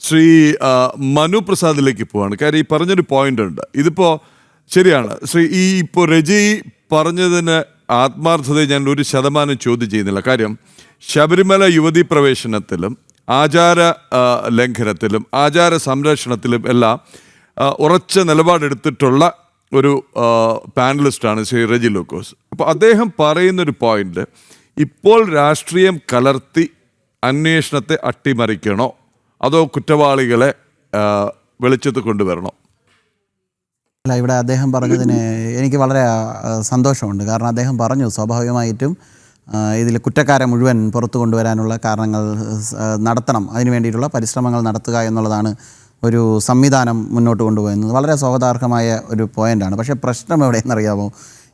ശ്രീ മനു പ്രസാദിലേക്ക് പോവാണ്. കാര്യം ഈ പറഞ്ഞൊരു പോയിന്റ് ഉണ്ട്. ഇതിപ്പോൾ ശരിയാണ് ശ്രീ ഇപ്പോൾ രജി പറഞ്ഞതിന് ആത്മാർത്ഥതയെ ഞാൻ 1% ചോദ്യം ചെയ്യുന്നില്ല. കാര്യം ശബരിമല യുവതീ പ്രവേശനത്തിലും ആചാര ലംഘനത്തിലും ആചാര സംരക്ഷണത്തിലും എല്ലാം ഉറച്ച നിലപാടെടുത്തിട്ടുള്ള ഒരു പാനലിസ്റ്റാണ് ശ്രീ റെജി ലൂക്കോസ്. അപ്പോൾ അദ്ദേഹം പറയുന്നൊരു പോയിന്റ്, ഇപ്പോൾ രാഷ്ട്രീയം കലർത്തി അന്വേഷണത്തെ അട്ടിമറിക്കണോ അതോ കുറ്റവാളികളെ വെളിച്ചത്ത് കൊണ്ടുവരണോ? അല്ല, ഇവിടെ അദ്ദേഹം പറഞ്ഞതിന് എനിക്ക് വളരെ സന്തോഷമുണ്ട്. കാരണം അദ്ദേഹം പറഞ്ഞു സ്വാഭാവികമായിട്ടും ഇതിൽ കുറ്റക്കാരെ മുഴുവൻ പുറത്തു കൊണ്ടുവരാനുള്ള കാരണങ്ങൾ നടത്തണം, അതിനു വേണ്ടിയിട്ടുള്ള പരിശ്രമങ്ങൾ നടത്തുക എന്നുള്ളതാണ് ഒരു സംവിധാനം മുന്നോട്ട് കൊണ്ടുപോകുന്നത്. വളരെ സ്വാഗതാർഹമായ ഒരു പോയിൻ്റാണ്. പക്ഷേ പ്രശ്നം എവിടെയെന്നറിയാമോ?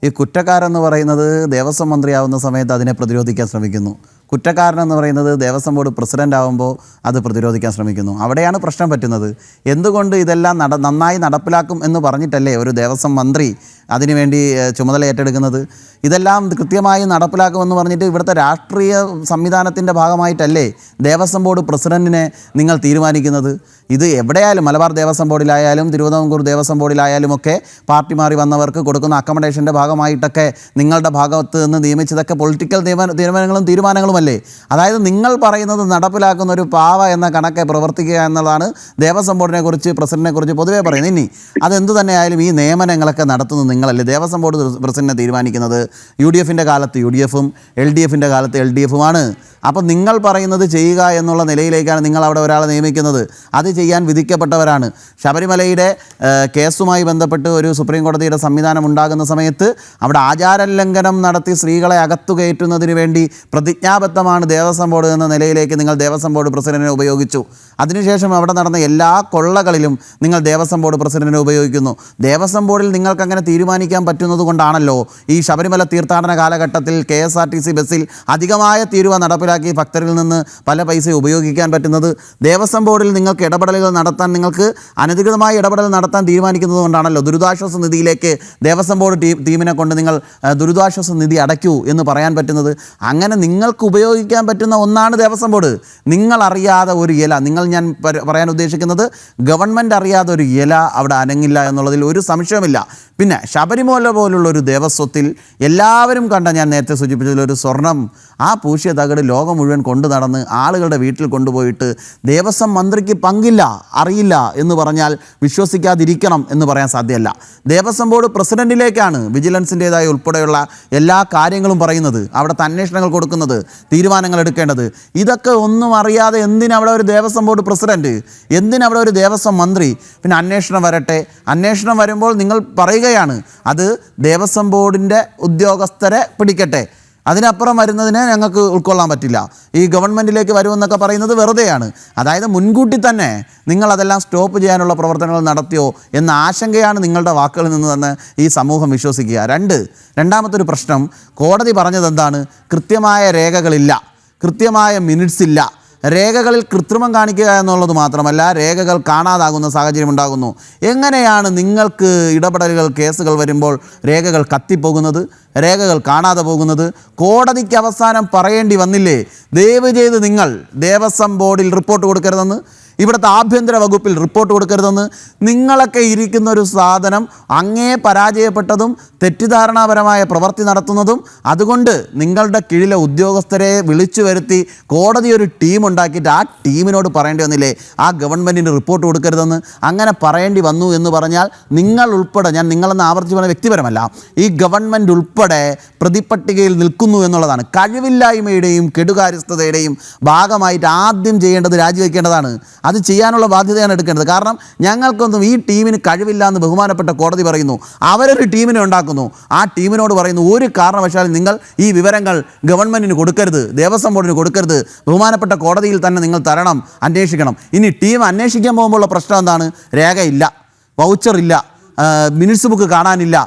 ഈ കുറ്റക്കാരെന്ന് പറയുന്നത് ദേവസ്വം മന്ത്രിയാവുന്ന സമയത്ത് അതിനെ പ്രതിരോധിക്കാൻ ശ്രമിക്കുന്നു. കുറ്റക്കാരനെന്ന് പറയുന്നത് ദേവസ്വം ബോർഡ് പ്രസിഡൻ്റ് ആകുമ്പോൾ അത് പ്രതിരോധിക്കാൻ ശ്രമിക്കുന്നു. അവിടെയാണ് പ്രശ്നം പറ്റുന്നത്. എന്തുകൊണ്ട് ഇതെല്ലാം നന്നായി നടപ്പിലാക്കും എന്ന് പറഞ്ഞിട്ടല്ലേ ഒരു ദേവസ്വം മന്ത്രി അതിനുവേണ്ടി ചുമതല ഏറ്റെടുക്കുന്നത്? ഇതെല്ലാം കൃത്യമായി നടപ്പിലാക്കുമെന്ന് പറഞ്ഞിട്ട് ഇവിടുത്തെ രാഷ്ട്രീയ സംവിധാനത്തിൻ്റെ ഭാഗമായിട്ടല്ലേ ദേവസ്വം ബോർഡ് പ്രസിഡൻറ്റിനെ നിങ്ങൾ തീരുമാനിക്കുന്നത്? ഇത് എവിടെയായാലും മലബാർ ദേവസ്വം ബോർഡിലായാലും തിരുവിതാംകൂർ ദേവസ്വം ബോർഡിലായാലും ഒക്കെ പാർട്ടി മാറി വന്നവർക്ക് കൊടുക്കുന്ന അക്കോമഡേഷൻ്റെ ഭാഗമായിട്ടൊക്കെ നിങ്ങളുടെ ഭാഗത്ത് നിന്ന് നിയമിച്ചതൊക്കെ പൊളിറ്റിക്കൽ തീരുമാനങ്ങളുമല്ലേ? അതായത് നിങ്ങൾ പറയുന്നത് നടപ്പിലാക്കുന്ന ഒരു പാവ എന്ന കണക്കെ പ്രവർത്തിക്കുക എന്നതാണ് ദേവസ്വം ബോർഡിനെ കുറിച്ച് പ്രസിഡന്റിനെ കുറിച്ച് പൊതുവേ പറയുന്നത്. ഇനി അതെന്തു തന്നെയായാലും ഈ നിയമനങ്ങളൊക്കെ നടത്തുന്നത് നിങ്ങളല്ലേ. ദേവസ്വം ബോർഡ് പ്രസിഡന്റിനെ തീരുമാനിക്കുന്നത് UDFൻ്റെ കാലത്ത് UDFും LDFൻ്റെ കാലത്ത് LDFുമാണ്. അപ്പോൾ നിങ്ങൾ പറയുന്നത് ചെയ്യുക എന്നുള്ള നിലയിലേക്കാണ് നിങ്ങൾ അവിടെ ഒരാളെ നിയമിക്കുന്നത്. അത് ചെയ്യാൻ വിധിക്കപ്പെട്ടവരാണ്. ശബരിമലയുടെ കേസുമായി ബന്ധപ്പെട്ട് ഒരു സുപ്രീം കോടതിയുടെ സംവിധാനം ഉണ്ടാകുന്ന സമയത്ത് അവിടെ ആചാരലംഘനം നടത്തി സ്ത്രീകളെ അകത്തു കയറ്റുന്നതിന് വേണ്ടി പ്രതിജ്ഞാബദ്ധമാണ് ദേവസ്വം ബോർഡ് എന്ന നിലയിലേക്ക് നിങ്ങൾ ദേവസ്വം ബോർഡ് പ്രസിഡന്റിനെ ഉപയോഗിച്ചു. അതിനുശേഷം അവിടെ നടന്ന എല്ലാ കൊള്ളകളിലും നിങ്ങൾ ദേവസ്വം ബോർഡ് പ്രസിഡന്റിനെ ഉപയോഗിക്കുന്നു. ദേവസ്വം ബോർഡിൽ നിങ്ങൾക്ക് അങ്ങനെ തീരുമാനിക്കാൻ പറ്റുന്നത് കൊണ്ടാണല്ലോ ഈ ശബരിമല തീർത്ഥാടന കാലഘട്ടത്തിൽ KSRTC ബസ്സിൽ അധികമായ തീരുവ നടപ്പിലാക്കി ഭക്തരിൽ നിന്ന് പല പൈസ ഉപയോഗിക്കാൻ പറ്റുന്നത്. ദേവസ്വം ബോർഡിൽ നിങ്ങൾക്ക് ഇടപെടലുകൾ നടത്താൻ, നിങ്ങൾക്ക് അനധികൃതമായ ഇടപെടൽ നടത്താൻ തീരുമാനിക്കുന്നത് കൊണ്ടാണല്ലോ ദുരിതാശ്വാസ നിധിയിലേക്ക് ദേവസ്വം ബോർഡ് ടീമിനെ കൊണ്ട് നിങ്ങൾ ദുരിതാശ്വാസ നിധി അടയ്ക്കൂ എന്ന് പറയാൻ പറ്റുന്നത്. അങ്ങനെ നിങ്ങൾക്ക് ഉപയോഗിക്കാൻ പറ്റുന്ന ഒന്നാണ് ദേവസ്വം ബോർഡ്. നിങ്ങൾ അറിയാതെ ഒരു ഇല, ഞാൻ പറയാൻ ഉദ്ദേശിക്കുന്നത് ഗവൺമെൻറ് അറിയാതെ ഒരു ഇല അവിടെ അനങ്ങില്ല എന്നുള്ളതിൽ ഒരു സംശയമില്ല. പിന്നെ ശബരിമല പോലുള്ളൊരു ദേവസ്വത്തിൽ എല്ലാവരും കണ്ട, ഞാൻ നേരത്തെ സൂചിപ്പിച്ചതിലൊരു സ്വർണം, ആ പൂശിയ തകട് ലോകം മുഴുവൻ കൊണ്ടു നടന്ന് ആളുകളുടെ വീട്ടിൽ കൊണ്ടുപോയിട്ട് ദേവസ്വം മന്ത്രിക്ക് പങ്കില്ല, അറിയില്ല എന്ന് പറഞ്ഞാൽ വിശ്വസിക്കാതിരിക്കണം എന്ന് പറയാൻ സാധ്യമല്ല. ദേവസ്വം ബോർഡ് പ്രസിഡന്റിലേക്കാണ് വിജിലൻസിൻ്റേതായ ഉൾപ്പെടെയുള്ള എല്ലാ കാര്യങ്ങളും പറയുന്നത്, അവിടുത്തെ അന്വേഷണങ്ങൾ കൊടുക്കുന്നത്, തീരുമാനങ്ങൾ എടുക്കേണ്ടത്. ഇതൊക്കെ ഒന്നും അറിയാതെ എന്തിനവിടെ ഒരു ദേവസ്വം ബോർഡ് പ്രസിഡന്റ്, എന്തിനവിടെ ഒരു ദേവസ്വം മന്ത്രി? പിന്നെ അന്വേഷണം വരട്ടെ. അന്വേഷണം വരുമ്പോൾ നിങ്ങൾ പറയുകയാണ് അത് ദേവസ്വം ബോർഡിൻ്റെ ഉദ്യോഗസ്ഥരെ പിടിക്കട്ടെ, അതിനപ്പുറം വരുന്നതിനെ ഞങ്ങൾക്ക് ഉൾക്കൊള്ളാൻ പറ്റില്ല, ഈ ഗവൺമെൻറ്റിലേക്ക് വരുമെന്നൊക്കെ പറയുന്നത് വെറുതെയാണ്. അതായത് മുൻകൂട്ടി തന്നെ നിങ്ങളതെല്ലാം സ്റ്റോപ്പ് ചെയ്യാനുള്ള പ്രവർത്തനങ്ങൾ നടത്തിയോ എന്ന ആശങ്കയാണ് നിങ്ങളുടെ വാക്കുകളിൽ നിന്ന് തന്നെ ഈ സമൂഹം വിശ്വസിക്കുക. രണ്ടാമത്തെ ഒരു പ്രശ്നം, കോടതി പറഞ്ഞത് എന്താണ്? കൃത്യമായ രേഖകളില്ല, കൃത്യമായ മിനിറ്റ്സ് ഇല്ല. രേഖകളിൽ കൃത്രിമം കാണിക്കുക എന്നുള്ളത് മാത്രമല്ല, രേഖകൾ കാണാതാകുന്ന സാഹചര്യം ഉണ്ടാകുന്നു. എങ്ങനെയാണ് നിങ്ങൾക്ക് ഇടപെടലുകൾ, കേസുകൾ വരുമ്പോൾ രേഖകൾ കത്തിപ്പോകുന്നത്, രേഖകൾ കാണാതെ പോകുന്നത്? കോടതിക്ക് അവസാനം പറയേണ്ടി വന്നില്ലേ, ദയവ് ചെയ്ത് നിങ്ങൾ ദേവസ്വം ബോർഡിൽ റിപ്പോർട്ട് കൊടുക്കരുതെന്ന്, ഇവിടുത്തെ ആഭ്യന്തര വകുപ്പിൽ റിപ്പോർട്ട് കൊടുക്കരുതെന്ന്? നിങ്ങളൊക്കെ ഇരിക്കുന്ന ഒരു സാധനം അങ്ങേ പരാജയപ്പെട്ടതും തെറ്റിദ്ധാരണാപരമായ പ്രവൃത്തി നടത്തുന്നതും, അതുകൊണ്ട് നിങ്ങളുടെ കീഴിലെ ഉദ്യോഗസ്ഥരെ വിളിച്ചു വരുത്തി കോടതി ഒരു ടീം ഉണ്ടാക്കിയിട്ട് ആ ടീമിനോട് പറയേണ്ടി വന്നില്ലേ ആ ഗവൺമെൻറ്റിന് റിപ്പോർട്ട് കൊടുക്കരുതെന്ന്? അങ്ങനെ പറയേണ്ടി വന്നു എന്ന് പറഞ്ഞാൽ നിങ്ങൾ ഉൾപ്പെടെ, ഞാൻ നിങ്ങളെന്ന് ആവർത്തിച്ച് പറഞ്ഞ വ്യക്തിപരമല്ല, ഈ ഗവൺമെൻറ് ഉൾപ്പെടെ പ്രതിപട്ടികയിൽ നിൽക്കുന്നു എന്നുള്ളതാണ്. കഴിവില്ലായ്മയുടെയും കെടുകാര്യസ്ഥതയുടെയും ഭാഗമായിട്ട് ആദ്യം ചെയ്യേണ്ടത് രാജിവെക്കേണ്ടതാണ്. അത് ചെയ്യാനുള്ള ബാധ്യതയാണ് എടുക്കേണ്ടത്. കാരണം ഞങ്ങൾക്കൊന്നും ഈ ടീമിന് കഴിവില്ല എന്ന് ബഹുമാനപ്പെട്ട കോടതി പറയുന്നു. അവരൊരു ടീമിനെ ഉണ്ടാക്കുന്നു, ആ ടീമിനോട് പറയുന്നു ഒരു കാരണവശാലും നിങ്ങൾ ഈ വിവരങ്ങൾ ഗവൺമെൻറ്റിന് കൊടുക്കരുത്, ദേവസ്വം ബോർഡിന് കൊടുക്കരുത്, ബഹുമാനപ്പെട്ട കോടതിയിൽ തന്നെ നിങ്ങൾ തരണം, അന്വേഷിക്കണം. ഇനി ടീം അന്വേഷിക്കാൻ പോകുമ്പോഴുള്ള പ്രശ്നം എന്താണ്? രേഖയില്ല, വൗച്ചറില്ല, മിനിറ്റ്സ് ബുക്ക് കാണാനില്ല,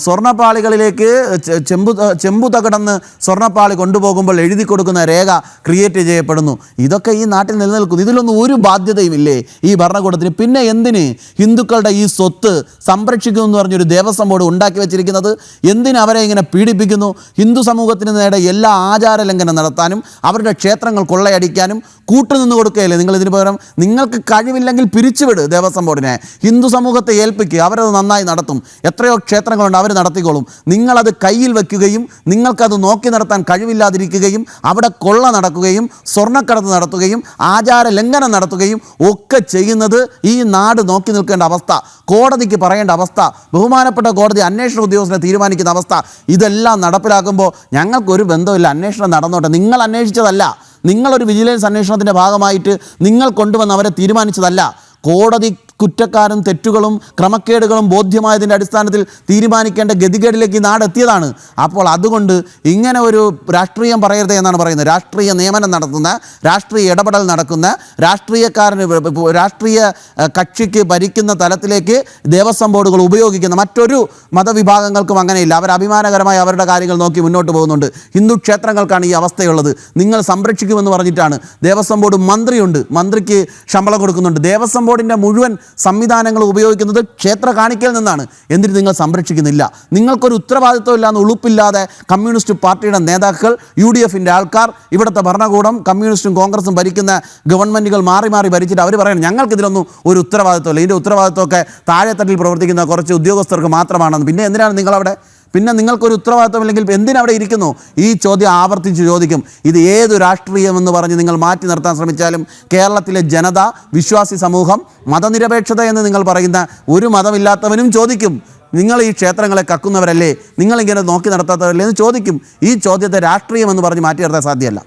സ്വർണ്ണപ്പാളികളിലേക്ക് ചെമ്പു തകടന്ന് സ്വർണ്ണപ്പാളി കൊണ്ടുപോകുമ്പോൾ എഴുതി കൊടുക്കുന്ന രേഖ ക്രിയേറ്റ് ചെയ്യപ്പെടുന്നു. ഇതൊക്കെ ഈ നാട്ടിൽ നിലനിൽക്കുന്നു. ഇതിലൊന്നും ഒരു ബാധ്യതയുമില്ലേ ഈ ഭരണകൂടത്തിന്? പിന്നെ എന്തിന് ഹിന്ദുക്കളുടെ ഈ സ്വത്ത് സംരക്ഷിക്കുന്നു എന്ന് പറഞ്ഞൊരു ദേവസ്വം ബോർഡ് ഉണ്ടാക്കി വെച്ചിരിക്കുന്നത്? എന്തിന് അവരെ ഇങ്ങനെ പീഡിപ്പിക്കുന്നു? ഹിന്ദു സമൂഹത്തിന് നേരെ എല്ലാ ആചാര ലംഘനം നടത്താനും അവരുടെ ക്ഷേത്രങ്ങൾ കൊള്ളയടിക്കാനും കൂട്ടുനിന്ന് കൊടുക്കുകയല്ലേ നിങ്ങൾ ഇതിന് പകരം? നിങ്ങൾക്ക് കഴിവില്ലെങ്കിൽ പിരിച്ചുവിട് ദേവസ്വം ബോർഡിനെ, ഹിന്ദു സമൂഹത്തെ ഏൽപ്പിക്കുക, അവരത് നന്നായി നടത്തും. എത്രയോ ക്ഷേത്രങ്ങളുണ്ട്, അവർ നടത്തിക്കോളും. നിങ്ങളത് കയ്യിൽ വെക്കുകയും നിങ്ങൾക്കത് നോക്കി നടത്താൻ കഴിവില്ലാതിരിക്കുകയും അവിടെ കൊള്ള നടക്കുകയും സ്വർണ്ണക്കടത്ത് നടത്തുകയും ആചാര ലംഘനം നടത്തുകയും ഒക്കെ ചെയ്യുന്നത് ഈ നാട് നോക്കി നിൽക്കേണ്ട അവസ്ഥ, കോടതിക്ക് പറയേണ്ട അവസ്ഥ, ബഹുമാനപ്പെട്ട കോടതി അന്വേഷണ ഉദ്യോഗസ്ഥനെ തീരുമാനിക്കുന്ന അവസ്ഥ, ഇതെല്ലാം നടപ്പിലാക്കുമ്പോൾ ഞങ്ങൾക്കൊരു ബന്ധമില്ല, അന്വേഷണം നടന്നോട്ടെ. നിങ്ങൾ അന്വേഷിച്ചതല്ല, നിങ്ങളൊരു വിജിലൻസ് അന്വേഷണത്തിൻ്റെ ഭാഗമായിട്ട് നിങ്ങൾ കൊണ്ടുവന്ന് അവരെ തീരുമാനിച്ചതല്ല. കോടതി കുറ്റക്കാരും തെറ്റുകളും ക്രമക്കേടുകളും ബോധ്യമായതിൻ്റെ അടിസ്ഥാനത്തിൽ തീരുമാനിക്കേണ്ട ഗതികേടിലേക്ക് ഈ നാടെത്തിയതാണ്. അപ്പോൾ അതുകൊണ്ട് ഇങ്ങനെ ഒരു രാഷ്ട്രീയം പറയരുത് എന്നാണ് പറയുന്നത്. രാഷ്ട്രീയ നിയമനം നടത്തുന്ന, രാഷ്ട്രീയ ഇടപെടൽ നടക്കുന്ന, രാഷ്ട്രീയ കക്ഷിക്ക് ഭരിക്കുന്ന തലത്തിലേക്ക് ദേവസ്വം ബോർഡുകൾ ഉപയോഗിക്കുന്ന മറ്റൊരു മതവിഭാഗങ്ങൾക്കും അങ്ങനെയില്ല. അവർ അഭിമാനകരമായി അവരുടെ കാര്യങ്ങൾ നോക്കി മുന്നോട്ട് പോകുന്നുണ്ട്. ഹിന്ദു ക്ഷേത്രങ്ങൾക്കാണ് ഈ അവസ്ഥയുള്ളത്. നിങ്ങൾ സംരക്ഷിക്കുമെന്ന് പറഞ്ഞിട്ടാണ്. ദേവസ്വം ബോർഡ് മന്ത്രിയുണ്ട്, മന്ത്രിക്ക് ശമ്പളം കൊടുക്കുന്നുണ്ട്. ദേവസ്വം ബോർഡിൻ്റെ മുഴുവൻ സംവിധാനങ്ങൾ ഉപയോഗിക്കുന്നത് ക്ഷേത്ര കാണിക്കൽ നിന്നാണ്. എന്നിട്ട് നിങ്ങൾ സംരക്ഷിക്കുന്നില്ല. നിങ്ങൾക്കൊരു ഉത്തരവാദിത്വം ഇല്ലാന്ന് ഉളുപ്പില്ലാതെ കമ്മ്യൂണിസ്റ്റ് പാർട്ടിയുടെ നേതാക്കൾ, UDF ആൾക്കാർ, ഇവിടുത്തെ ഭരണകൂടം, കമ്മ്യൂണിസ്റ്റും കോൺഗ്രസും ഭരിക്കുന്ന ഗവൺമെൻറ്റുകൾ മാറി മാറി ഭരിച്ചിട്ട് അവർ പറയണം ഞങ്ങൾക്കിതിലൊന്നും ഒരു ഉത്തരവാദിത്വമില്ല, ഇതിൻ്റെ ഉത്തരവാദിത്വമൊക്കെ താഴെത്തട്ടിൽ പ്രവർത്തിക്കുന്ന കുറച്ച് ഉദ്യോഗസ്ഥർക്ക് മാത്രമാണെന്ന്. പിന്നെ എന്തിനാണ് നിങ്ങളവിടെ? പിന്നെ നിങ്ങൾക്കൊരു ഉത്തരവാദിത്വമില്ലെങ്കിൽ എന്തിനവിടെ ഇരിക്കുന്നു? ഈ ചോദ്യം ആവർത്തിച്ച് ചോദിക്കും. ഇത് ഏതു രാഷ്ട്രീയമെന്ന് പറഞ്ഞ് നിങ്ങൾ മാറ്റി നിർത്താൻ ശ്രമിച്ചാലും കേരളത്തിലെ ജനത, വിശ്വാസി സമൂഹം, മതനിരപേക്ഷത എന്ന് നിങ്ങൾ പറയുന്ന ഒരു മതമില്ലാത്തവനും ചോദിക്കും, നിങ്ങൾ ഈ ക്ഷേത്രങ്ങളെ കക്കുന്നവരല്ലേ, നിങ്ങളിങ്ങനെ നോക്കി നടത്താത്തവരല്ലേ എന്ന് ചോദിക്കും. ഈ ചോദ്യത്തെ രാഷ്ട്രീയമെന്ന് പറഞ്ഞ് മാറ്റി നിർത്താൻ സാധ്യമല്ല.